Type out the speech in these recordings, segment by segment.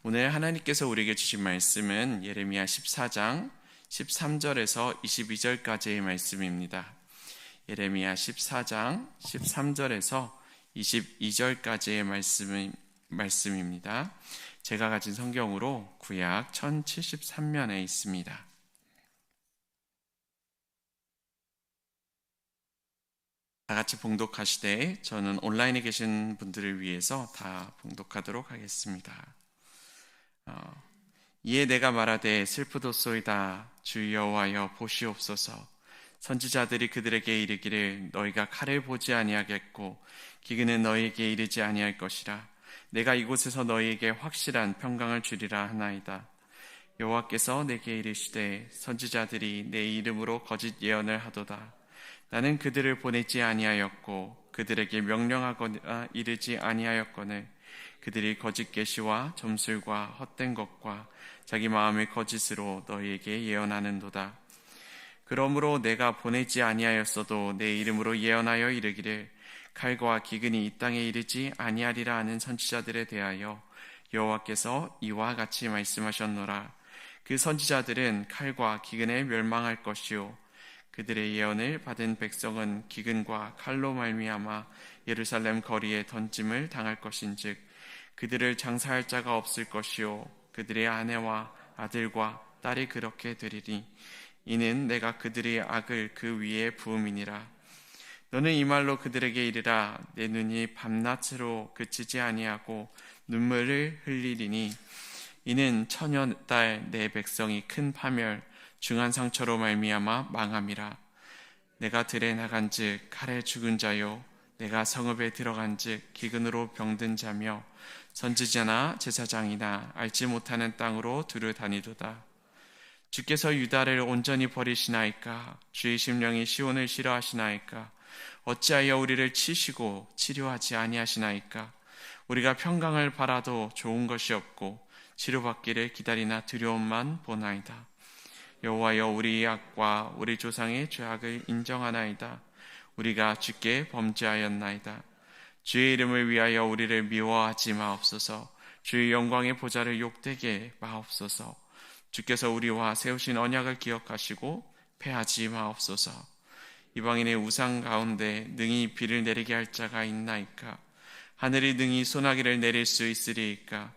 오늘 하나님께서 우리에게 주신 말씀은 예레미야 14장 13절에서 22절까지의 말씀입니다. 예레미야 14장 13절에서 22절까지의 말씀입니다. 제가 가진 성경으로 구약 1073면에 있습니다. 다 같이 봉독하시되 저는 온라인에 계신 분들을 위해서 다 봉독하도록 하겠습니다. 이에 내가 말하되 슬프도소이다. 주 여호와여 보시옵소서. 선지자들이 그들에게 이르기를 너희가 칼을 보지 아니하겠고 기근은 너희에게 이르지 아니할 것이라. 내가 이곳에서 너희에게 확실한 평강을 주리라 하나이다. 여호와께서 내게 이르시되 선지자들이 내 이름으로 거짓 예언을 하도다. 나는 그들을 보내지 아니하였고 그들에게 명령하거나 이르지 아니하였거늘 그들이 거짓 계시와 점술과 헛된 것과 자기 마음의 거짓으로 너희에게 예언하는도다. 그러므로 내가 보내지 아니하였어도 내 이름으로 예언하여 이르기를 칼과 기근이 이 땅에 이르지 아니하리라 하는 선지자들에 대하여 여호와께서 이와 같이 말씀하셨노라. 그 선지자들은 칼과 기근에 멸망할 것이요 그들의 예언을 받은 백성은 기근과 칼로 말미암아 예루살렘 거리에 던짐을 당할 것인즉 그들을 장사할 자가 없을 것이요 그들의 아내와 아들과 딸이 그렇게 되리니 이는 내가 그들의 악을 그 위에 부음이니라. 너는 이 말로 그들에게 이르라. 내 눈이 밤낮으로 그치지 아니하고 눈물을 흘리리니 이는 처녀 딸 내 백성이 큰 파멸 중한 상처로 말미암아 망함이라. 내가 들에 나간즉 칼에 죽은 자요 내가 성읍에 들어간즉 기근으로 병든 자며 선지자나 제사장이나 알지 못하는 땅으로 두루 다니도다. 주께서 유다를 온전히 버리시나이까? 주의 심령이 시온을 싫어하시나이까? 어찌하여 우리를 치시고 치료하지 아니하시나이까? 우리가 평강을 바라도 좋은 것이 없고 치료받기를 기다리나 두려움만 보나이다. 여호와여 우리의 악과 우리 조상의 죄악을 인정하나이다. 우리가 주께 범죄하였나이다. 주의 이름을 위하여 우리를 미워하지 마옵소서. 주의 영광의 보좌를 욕되게 마옵소서. 주께서 우리와 세우신 언약을 기억하시고 패하지 마옵소서. 이방인의 우상 가운데 능히 비를 내리게 할 자가 있나이까? 하늘이 능히 소나기를 내릴 수 있으리이까?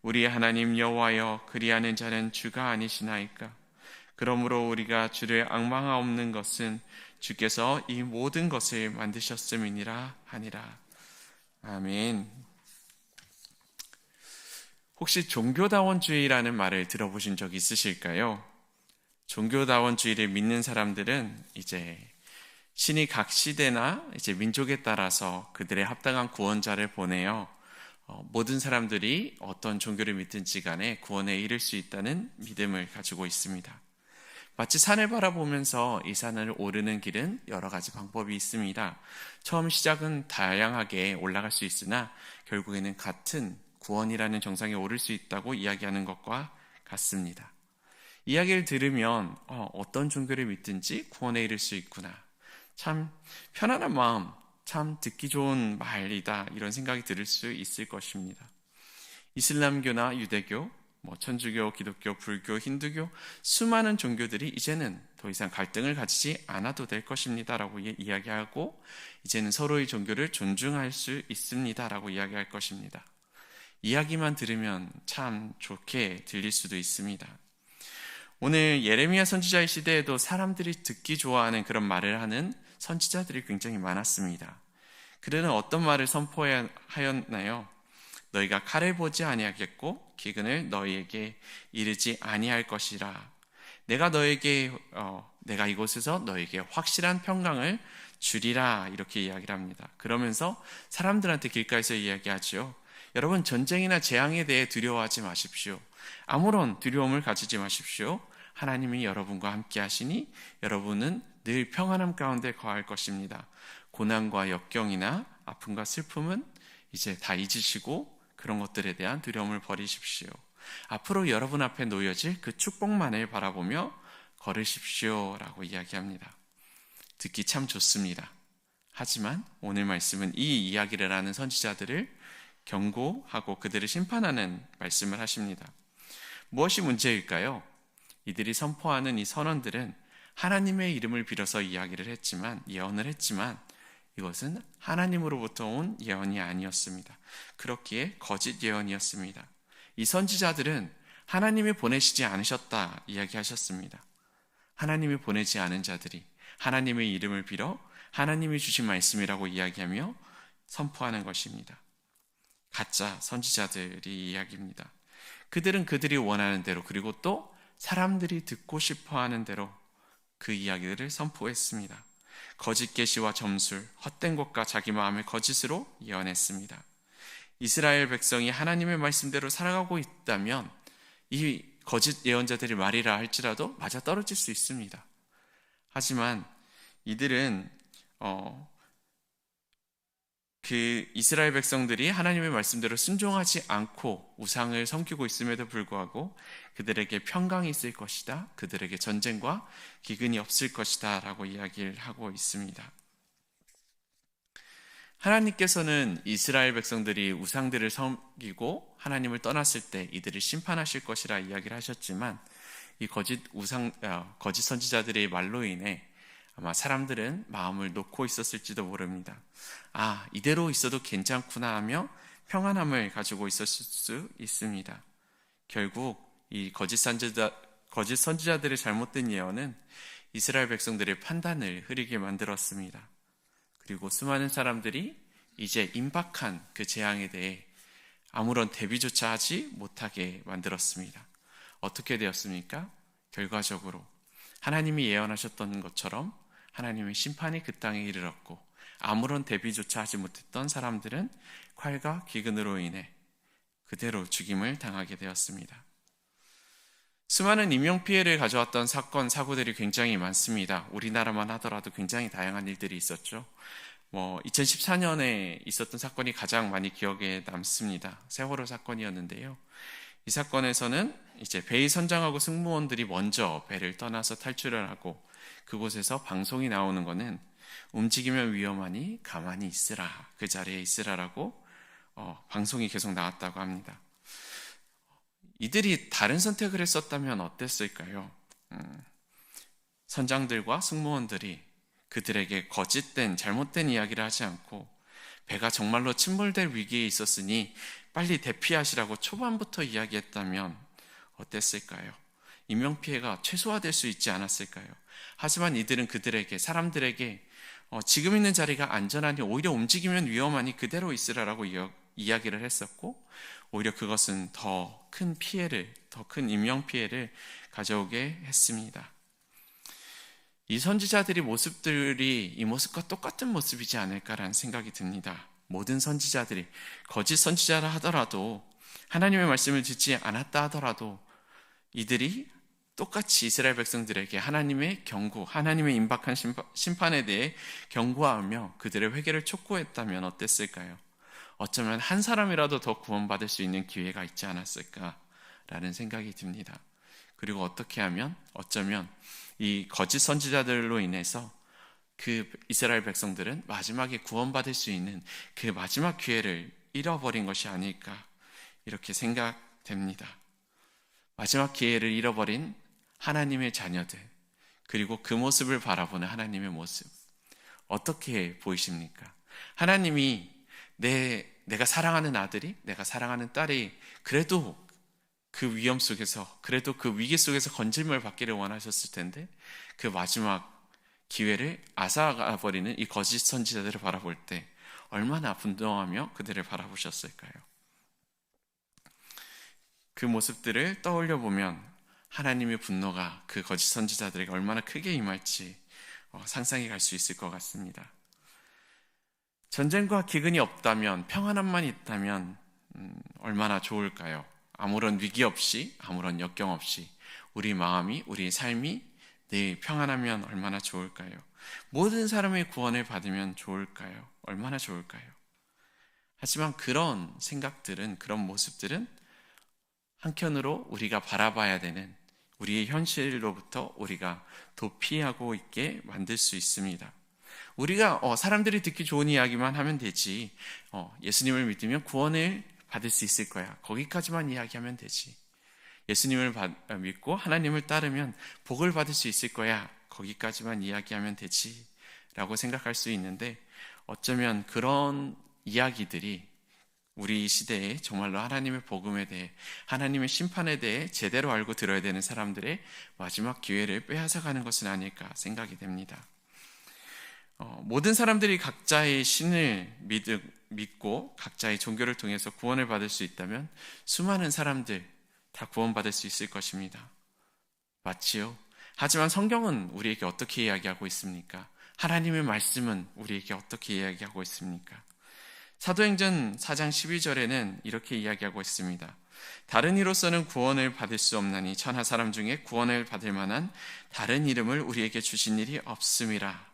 우리 하나님 여호와여 그리하는 자는 주가 아니시나이까? 그러므로 우리가 주를 앙망하옵는 것은 주께서 이 모든 것을 만드셨음이니라 하니라. 아멘. 혹시 종교다원주의라는 말을 들어보신 적 있으실까요? 종교다원주의를 믿는 사람들은 이제 신이 각 시대나 이제 민족에 따라서 그들의 합당한 구원자를 보내요. 모든 사람들이 어떤 종교를 믿든지 간에 구원에 이를 수 있다는 믿음을 가지고 있습니다. 마치 산을 바라보면서 이 산을 오르는 길은 여러 가지 방법이 있습니다. 처음 시작은 다양하게 올라갈 수 있으나 결국에는 같은 구원이라는 정상에 오를 수 있다고 이야기하는 것과 같습니다. 이야기를 들으면 어떤 종교를 믿든지 구원에 이를 수 있구나. 참 편안한 마음, 참 듣기 좋은 말이다. 이런 생각이 들 수 있을 것입니다. 이슬람교나 유대교, 천주교, 기독교, 불교, 힌두교 수많은 종교들이 이제는 더 이상 갈등을 가지지 않아도 될 것입니다 라고 이야기하고 이제는 서로의 종교를 존중할 수 있습니다 라고 이야기할 것입니다. 이야기만 들으면 참 좋게 들릴 수도 있습니다. 오늘 예레미야 선지자의 시대에도 사람들이 듣기 좋아하는 그런 말을 하는 선지자들이 굉장히 많았습니다. 그들은 어떤 말을 선포하였나요? 너희가 칼을 보지 아니하겠고 기근을 너희에게 이르지 아니할 것이라. 내가 이곳에서 너희에게 확실한 평강을 주리라 이렇게 이야기를 합니다. 그러면서 사람들한테 길가에서 이야기하죠. 여러분 전쟁이나 재앙에 대해 두려워하지 마십시오. 아무런 두려움을 가지지 마십시오. 하나님이 여러분과 함께 하시니 여러분은 늘 평안함 가운데 거할 것입니다. 고난과 역경이나 아픔과 슬픔은 이제 다 잊으시고 그런 것들에 대한 두려움을 버리십시오. 앞으로 여러분 앞에 놓여질 그 축복만을 바라보며 걸으십시오 라고 이야기합니다. 듣기 참 좋습니다. 하지만 오늘 말씀은 이 이야기를 하는 선지자들을 경고하고 그들을 심판하는 말씀을 하십니다. 무엇이 문제일까요? 이들이 선포하는 이 선언들은 하나님의 이름을 빌어서 예언을 했지만 이것은 하나님으로부터 온 예언이 아니었습니다. 그렇기에 거짓 예언이었습니다. 이 선지자들은 하나님이 보내시지 않으셨다 이야기하셨습니다. 하나님이 보내지 않은 자들이 하나님의 이름을 빌어 하나님이 주신 말씀이라고 이야기하며 선포하는 것입니다. 가짜 선지자들이 이야기입니다. 그들은 그들이 원하는 대로 그리고 또 사람들이 듣고 싶어하는 대로 그 이야기들을 선포했습니다. 거짓 계시와 점술, 헛된 것과 자기 마음의 거짓으로 예언했습니다. 이스라엘 백성이 하나님의 말씀대로 살아가고 있다면 이 거짓 예언자들이 말이라 할지라도 맞아 떨어질 수 있습니다. 하지만 이들은 그 이스라엘 백성들이 하나님의 말씀대로 순종하지 않고 우상을 섬기고 있음에도 불구하고 그들에게 평강이 있을 것이다, 그들에게 전쟁과 기근이 없을 것이다 라고 이야기를 하고 있습니다. 하나님께서는 이스라엘 백성들이 우상들을 섬기고 하나님을 떠났을 때 이들을 심판하실 것이라 이야기를 하셨지만 이 거짓 선지자들의 말로 인해 아마 사람들은 마음을 놓고 있었을지도 모릅니다. 이대로 있어도 괜찮구나 하며 평안함을 가지고 있었을 수 있습니다. 결국 이 거짓 선지자들의 잘못된 예언은 이스라엘 백성들의 판단을 흐리게 만들었습니다. 그리고 수많은 사람들이 이제 임박한 그 재앙에 대해 아무런 대비조차 하지 못하게 만들었습니다. 어떻게 되었습니까? 결과적으로 하나님이 예언하셨던 것처럼 하나님의 심판이 그 땅에 이르렀고 아무런 대비조차 하지 못했던 사람들은 콸과 기근으로 인해 그대로 죽임을 당하게 되었습니다. 수많은 인명피해를 가져왔던 사건, 사고들이 굉장히 많습니다. 우리나라만 하더라도 굉장히 다양한 일들이 있었죠. 2014년에 있었던 사건이 가장 많이 기억에 남습니다. 세월호 사건이었는데요. 이 사건에서는 이제 배의 선장하고 승무원들이 먼저 배를 떠나서 탈출을 하고 그곳에서 방송이 나오는 거는 움직이면 위험하니 가만히 있으라, 그 자리에 있으라라고 방송이 계속 나왔다고 합니다. 이들이 다른 선택을 했었다면 어땠을까요? 선장들과 승무원들이 그들에게 거짓된 잘못된 이야기를 하지 않고 배가 정말로 침몰될 위기에 있었으니 빨리 대피하시라고 초반부터 이야기했다면 어땠을까요? 인명피해가 최소화될 수 있지 않았을까요? 하지만 이들은 사람들에게 지금 있는 자리가 안전하니 오히려 움직이면 위험하니 그대로 있으라라고 이야기를 했었고 오히려 그것은 더 큰 인명피해를 가져오게 했습니다. 이 선지자들의 모습들이 이 모습과 똑같은 모습이지 않을까라는 생각이 듭니다. 모든 선지자들이 거짓 선지자라 하더라도 하나님의 말씀을 듣지 않았다 하더라도 이들이 똑같이 이스라엘 백성들에게 하나님의 경고, 하나님의 임박한 심판에 대해 경고하며 그들의 회개를 촉구했다면 어땠을까요? 어쩌면 한 사람이라도 더 구원받을 수 있는 기회가 있지 않았을까라는 생각이 듭니다. 그리고 어쩌면 이 거짓 선지자들로 인해서 그 이스라엘 백성들은 마지막에 구원받을 수 있는 그 마지막 기회를 잃어버린 것이 아닐까 이렇게 생각됩니다. 마지막 기회를 잃어버린 하나님의 자녀들, 그리고 그 모습을 바라보는 하나님의 모습 어떻게 보이십니까? 하나님이 내가 사랑하는 아들이, 내가 사랑하는 딸이 그래도 그 위험 속에서, 그래도 그 위기 속에서 건짐을 받기를 원하셨을 텐데 그 마지막 기회를 앗아가버리는 이 거짓 선지자들을 바라볼 때 얼마나 분노하며 그들을 바라보셨을까요? 그 모습들을 떠올려 보면 하나님의 분노가 그 거짓 선지자들에게 얼마나 크게 임할지 상상이 갈 수 있을 것 같습니다. 전쟁과 기근이 없다면, 평안함만 있다면 얼마나 좋을까요? 아무런 위기 없이, 아무런 역경 없이 우리 마음이, 우리 삶이 늘 평안하면 얼마나 좋을까요? 모든 사람의 구원을 받으면 좋을까요? 얼마나 좋을까요? 하지만 그런 생각들은, 그런 모습들은 한편으로 우리가 바라봐야 되는 우리의 현실로부터 우리가 도피하고 있게 만들 수 있습니다. 우리가 사람들이 듣기 좋은 이야기만 하면 되지. 예수님을 믿으면 구원을 받을 수 있을 거야. 거기까지만 이야기하면 되지. 예수님을 믿고 하나님을 따르면 복을 받을 수 있을 거야. 거기까지만 이야기하면 되지. 라고 생각할 수 있는데 어쩌면 그런 이야기들이 우리 시대에 정말로 하나님의 복음에 대해, 하나님의 심판에 대해 제대로 알고 들어야 되는 사람들의 마지막 기회를 빼앗아가는 것은 아닐까 생각이 됩니다. 모든 사람들이 각자의 신을 믿고 각자의 종교를 통해서 구원을 받을 수 있다면 수많은 사람들 다 구원받을 수 있을 것입니다. 맞지요? 하지만 성경은 우리에게 어떻게 이야기하고 있습니까? 하나님의 말씀은 우리에게 어떻게 이야기하고 있습니까? 사도행전 4장 12절에는 이렇게 이야기하고 있습니다. 다른 이로서는 구원을 받을 수 없나니 천하 사람 중에 구원을 받을 만한 다른 이름을 우리에게 주신 일이 없음이라.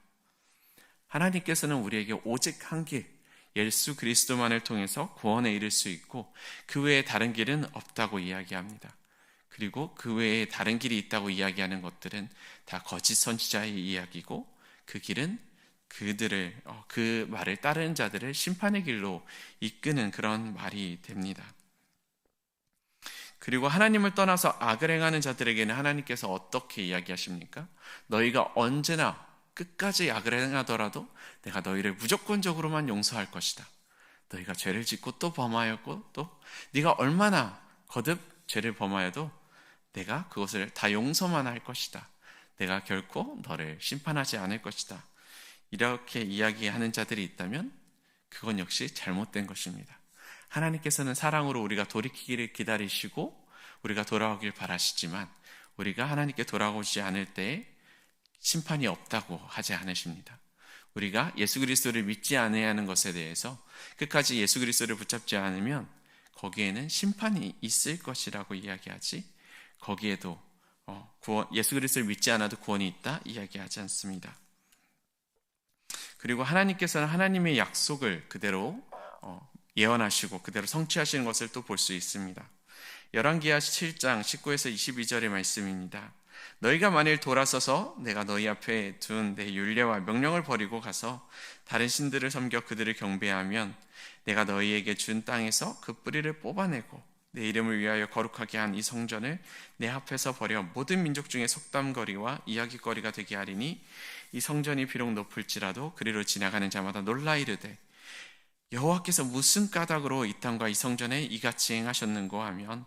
하나님께서는 우리에게 오직 한 길, 예수 그리스도만을 통해서 구원에 이를 수 있고 그 외에 다른 길은 없다고 이야기합니다. 그리고 그 외에 다른 길이 있다고 이야기하는 것들은 다 거짓 선지자의 이야기고 그 길은 그 말을 따르는 자들을 심판의 길로 이끄는 그런 말이 됩니다. 그리고 하나님을 떠나서 악을 행하는 자들에게는 하나님께서 어떻게 이야기하십니까? 너희가 언제나 끝까지 악을 행하더라도 내가 너희를 무조건적으로만 용서할 것이다. 너희가 죄를 짓고 또 범하였고 또 네가 얼마나 거듭 죄를 범하여도 내가 그것을 다 용서만 할 것이다. 내가 결코 너를 심판하지 않을 것이다. 이렇게 이야기하는 자들이 있다면 그건 역시 잘못된 것입니다. 하나님께서는 사랑으로 우리가 돌이키기를 기다리시고 우리가 돌아오길 바라시지만 우리가 하나님께 돌아오지 않을 때에 심판이 없다고 하지 않으십니다. 우리가 예수 그리스도를 믿지 않아야 하는 것에 대해서 끝까지 예수 그리스도를 붙잡지 않으면 거기에는 심판이 있을 것이라고 이야기하지 거기에도 예수 그리스도를 믿지 않아도 구원이 있다 이야기하지 않습니다. 그리고 하나님께서는 하나님의 약속을 그대로 예언하시고 그대로 성취하시는 것을 또 볼 수 있습니다. 열왕기하 7장 19에서 22절의 말씀입니다. 너희가 만일 돌아서서 내가 너희 앞에 둔 내 율례와 명령을 버리고 가서 다른 신들을 섬겨 그들을 경배하면 내가 너희에게 준 땅에서 그 뿌리를 뽑아내고 내 이름을 위하여 거룩하게 한 이 성전을 내 앞에서 버려 모든 민족 중에 속담거리와 이야기거리가 되게 하리니 이 성전이 비록 높을지라도 그리로 지나가는 자마다 놀라 이르되 여호와께서 무슨 까닭으로 이 땅과 이 성전에 이같이 행하셨는고 하면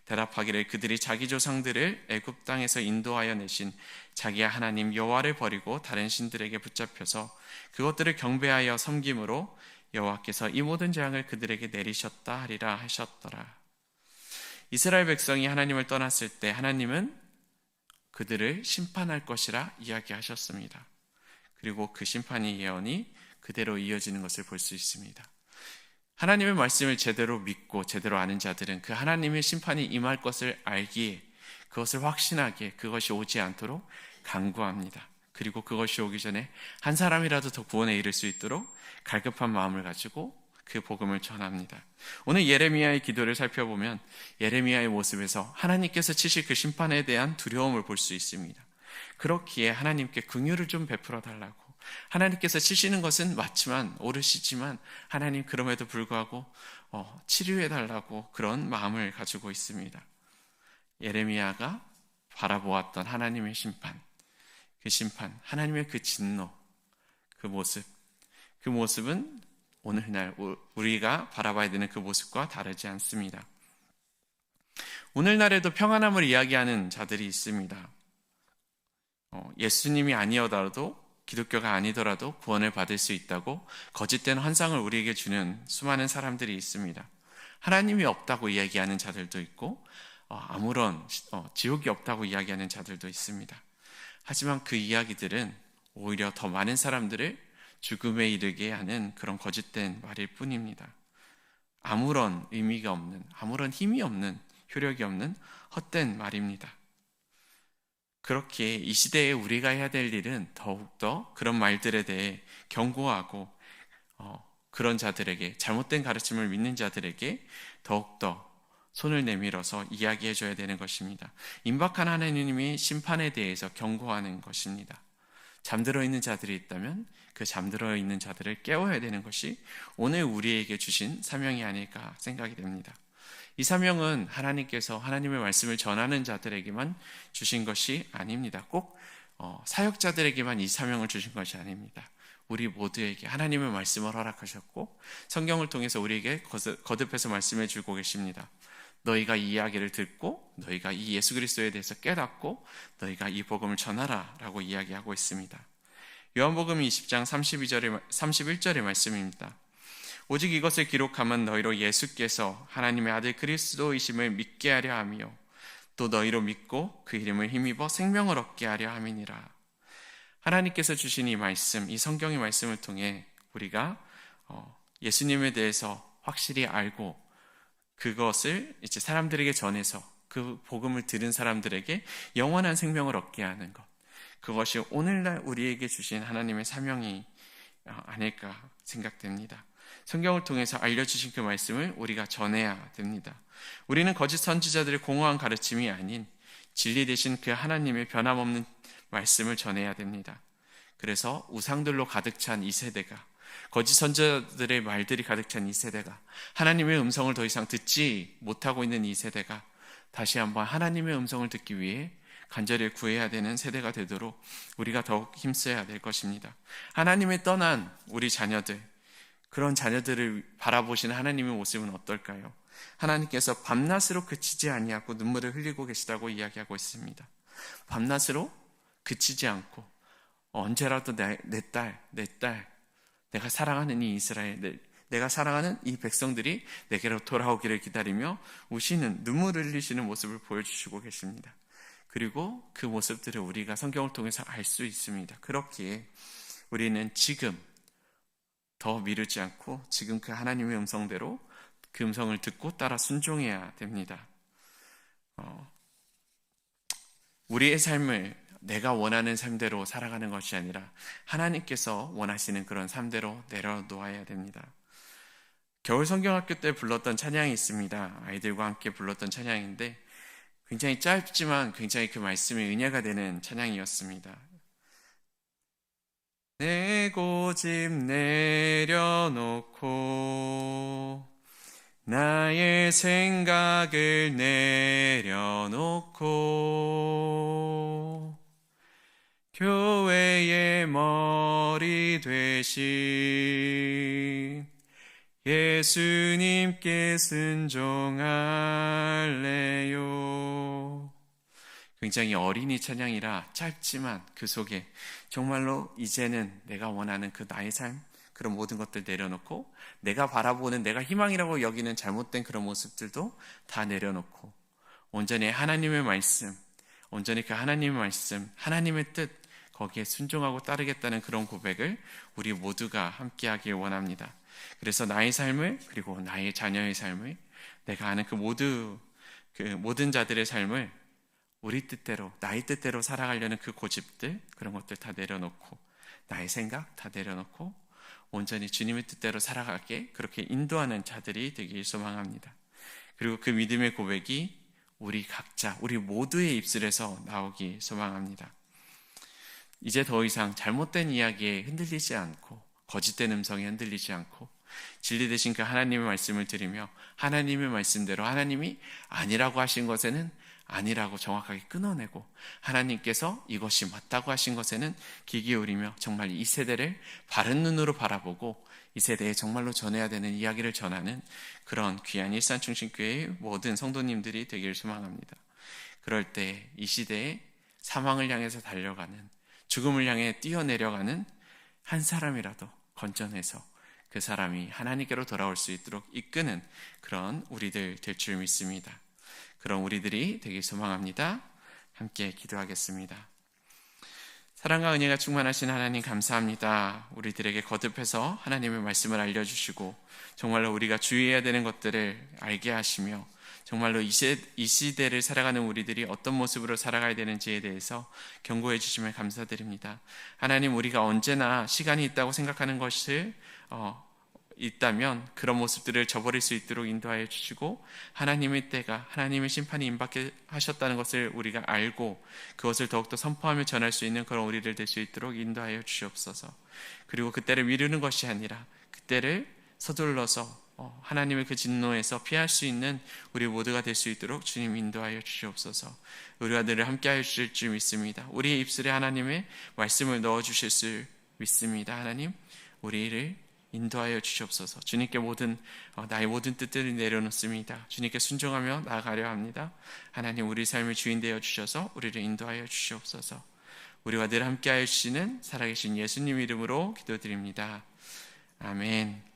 대답하기를 그들이 자기 조상들을 애굽 땅에서 인도하여 내신 자기의 하나님 여호와를 버리고 다른 신들에게 붙잡혀서 그것들을 경배하여 섬김으로 여호와께서 이 모든 재앙을 그들에게 내리셨다 하리라 하셨더라. 이스라엘 백성이 하나님을 떠났을 때 하나님은 그들을 심판할 것이라 이야기하셨습니다. 그리고 그 심판의 예언이 그대로 이어지는 것을 볼 수 있습니다. 하나님의 말씀을 제대로 믿고 제대로 아는 자들은 그 하나님의 심판이 임할 것을 알기에 그것을 확신하기에 그것이 오지 않도록 간구합니다. 그리고 그것이 오기 전에 한 사람이라도 더 구원에 이를 수 있도록 갈급한 마음을 가지고 그 복음을 전합니다. 오늘 예레미야의 기도를 살펴보면 예레미야의 모습에서 하나님께서 치실 그 심판에 대한 두려움을 볼 수 있습니다. 그렇기에 하나님께 긍휼을 좀 베풀어 달라고, 하나님께서 치시는 것은 맞지만 옳으시지만 하나님 그럼에도 불구하고 치료해 달라고 그런 마음을 가지고 있습니다. 예레미야가 바라보았던 하나님의 심판, 그 심판, 하나님의 그 진노, 그 모습은 오늘날 우리가 바라봐야 되는 그 모습과 다르지 않습니다. 오늘날에도 평안함을 이야기하는 자들이 있습니다. 예수님이 아니어도 기독교가 아니더라도 구원을 받을 수 있다고 거짓된 환상을 우리에게 주는 수많은 사람들이 있습니다. 하나님이 없다고 이야기하는 자들도 있고 아무런 지옥이 없다고 이야기하는 자들도 있습니다. 하지만 그 이야기들은 오히려 더 많은 사람들을 죽음에 이르게 하는 그런 거짓된 말일 뿐입니다. 아무런 의미가 없는, 아무런 힘이 없는, 효력이 없는 헛된 말입니다. 그렇게 이 시대에 우리가 해야 될 일은 더욱더 그런 말들에 대해 경고하고 그런 자들에게, 잘못된 가르침을 믿는 자들에게 더욱더 손을 내밀어서 이야기해 줘야 되는 것입니다. 임박한 하나님의 심판에 대해서 경고하는 것입니다. 잠들어 있는 자들이 있다면 그 잠들어 있는 자들을 깨워야 되는 것이 오늘 우리에게 주신 사명이 아닐까 생각이 됩니다. 이 사명은 하나님께서 하나님의 말씀을 전하는 자들에게만 주신 것이 아닙니다. 꼭 사역자들에게만 이 사명을 주신 것이 아닙니다. 우리 모두에게 하나님의 말씀을 허락하셨고 성경을 통해서 우리에게 거듭해서 말씀해 주고 계십니다. 너희가 이 이야기를 듣고 너희가 이 예수 그리스도에 대해서 깨닫고 너희가 이 복음을 전하라 라고 이야기하고 있습니다. 요한복음 20장 31절의 말씀입니다. 오직 이것을 기록하면 너희로 예수께서 하나님의 아들 그리스도이심을 믿게 하려 하며 또 너희로 믿고 그 이름을 힘입어 생명을 얻게 하려 함이니라. 하나님께서 주신 이 말씀, 이 성경의 말씀을 통해 우리가 예수님에 대해서 확실히 알고 그것을 이제 사람들에게 전해서 그 복음을 들은 사람들에게 영원한 생명을 얻게 하는 것, 그것이 오늘날 우리에게 주신 하나님의 사명이 아닐까 생각됩니다. 성경을 통해서 알려주신 그 말씀을 우리가 전해야 됩니다. 우리는 거짓 선지자들의 공허한 가르침이 아닌 진리 되신 그 하나님의 변함없는 말씀을 전해야 됩니다. 그래서 우상들로 가득 찬 이 세대가, 거짓 선지자들의 말들이 가득 찬 이 세대가, 하나님의 음성을 더 이상 듣지 못하고 있는 이 세대가 다시 한번 하나님의 음성을 듣기 위해 간절히 구해야 되는 세대가 되도록 우리가 더욱 힘써야 될 것입니다. 하나님을 떠난 우리 자녀들, 그런 자녀들을 바라보시는 하나님의 모습은 어떨까요? 하나님께서 밤낮으로 그치지 아니하고 눈물을 흘리고 계시다고 이야기하고 있습니다. 밤낮으로 그치지 않고 언제라도 내 딸, 내가 사랑하는 이 이스라엘, 내가 사랑하는 이 백성들이 내게로 돌아오기를 기다리며 우시는, 눈물을 흘리시는 모습을 보여주시고 계십니다. 그리고 그 모습들을 우리가 성경을 통해서 알 수 있습니다. 그렇기에 우리는 지금 더 미루지 않고 지금 그 하나님의 음성대로 그 음성을 듣고 따라 순종해야 됩니다. 우리의 삶을 내가 원하는 삶대로 살아가는 것이 아니라 하나님께서 원하시는 그런 삶대로 내려놓아야 됩니다. 겨울 성경학교 때 불렀던 찬양이 있습니다. 아이들과 함께 불렀던 찬양인데 굉장히 짧지만 굉장히 그 말씀이 은혜가 되는 찬양이었습니다. 내 고집 내려놓고 나의 생각을 내려놓고 교회의 머리 되신 예수님께 순종할래요. 굉장히 어린이 찬양이라 짧지만 그 속에 정말로 이제는 내가 원하는 그 나의 삶, 그런 모든 것들 내려놓고 내가 바라보는, 내가 희망이라고 여기는 잘못된 그런 모습들도 다 내려놓고 온전히 하나님의 말씀, 온전히 그 하나님의 말씀, 하나님의 뜻, 거기에 순종하고 따르겠다는 그런 고백을 우리 모두가 함께하길 원합니다. 그래서 나의 삶을, 그리고 나의 자녀의 삶을, 내가 아는 그 모든 자들의 삶을 우리 뜻대로, 나의 뜻대로 살아가려는 그 고집들, 그런 것들 다 내려놓고 나의 생각 다 내려놓고 온전히 주님의 뜻대로 살아가게 그렇게 인도하는 자들이 되길 소망합니다. 그리고 그 믿음의 고백이 우리 각자, 우리 모두의 입술에서 나오기 소망합니다. 이제 더 이상 잘못된 이야기에 흔들리지 않고 거짓된 음성에 흔들리지 않고 진리 되신 그 하나님의 말씀을 들으며 하나님의 말씀대로 하나님이 아니라고 하신 것에는 아니라고 정확하게 끊어내고 하나님께서 이것이 맞다고 하신 것에는 귀 기울이며 정말 이 세대를 바른 눈으로 바라보고 이 세대에 정말로 전해야 되는 이야기를 전하는 그런 귀한 일산중심교회의 모든 성도님들이 되길 소망합니다. 그럴 때 이 시대에 사망을 향해서 달려가는, 죽음을 향해 뛰어내려가는 한 사람이라도 건져내서 그 사람이 하나님께로 돌아올 수 있도록 이끄는 그런 우리들 될 줄 믿습니다. 그런 우리들이 되길 소망합니다. 함께 기도하겠습니다. 사랑과 은혜가 충만하신 하나님 감사합니다. 우리들에게 거듭해서 하나님의 말씀을 알려주시고 정말로 우리가 주의해야 되는 것들을 알게 하시며 정말로 이 시대를 살아가는 우리들이 어떤 모습으로 살아가야 되는지에 대해서 경고해 주심을 감사드립니다. 하나님, 우리가 언제나 시간이 있다고 생각하는 것을 있다면 그런 모습들을 저버릴 수 있도록 인도하여 주시고, 하나님의 때가, 하나님의 심판이 임박해 하셨다는 것을 우리가 알고 그것을 더욱더 선포하며 전할 수 있는 그런 우리를 될 수 있도록 인도하여 주시옵소서. 그리고 그때를 미루는 것이 아니라 그때를 서둘러서 하나님의 그 진노에서 피할 수 있는 우리 모두가 될 수 있도록 주님 인도하여 주시옵소서. 우리와 늘 함께하여 주실 줄 믿습니다. 우리의 입술에 하나님의 말씀을 넣어주실 줄 믿습니다. 하나님, 우리를 인도하여 주시옵소서. 주님께 나의 모든 뜻들을 내려놓습니다. 주님께 순종하며 나아가려 합니다. 하나님, 우리 삶의 주인 되어 주셔서 우리를 인도하여 주시옵소서. 우리와 늘 함께하여 주시는 살아계신 예수님 이름으로 기도드립니다. 아멘.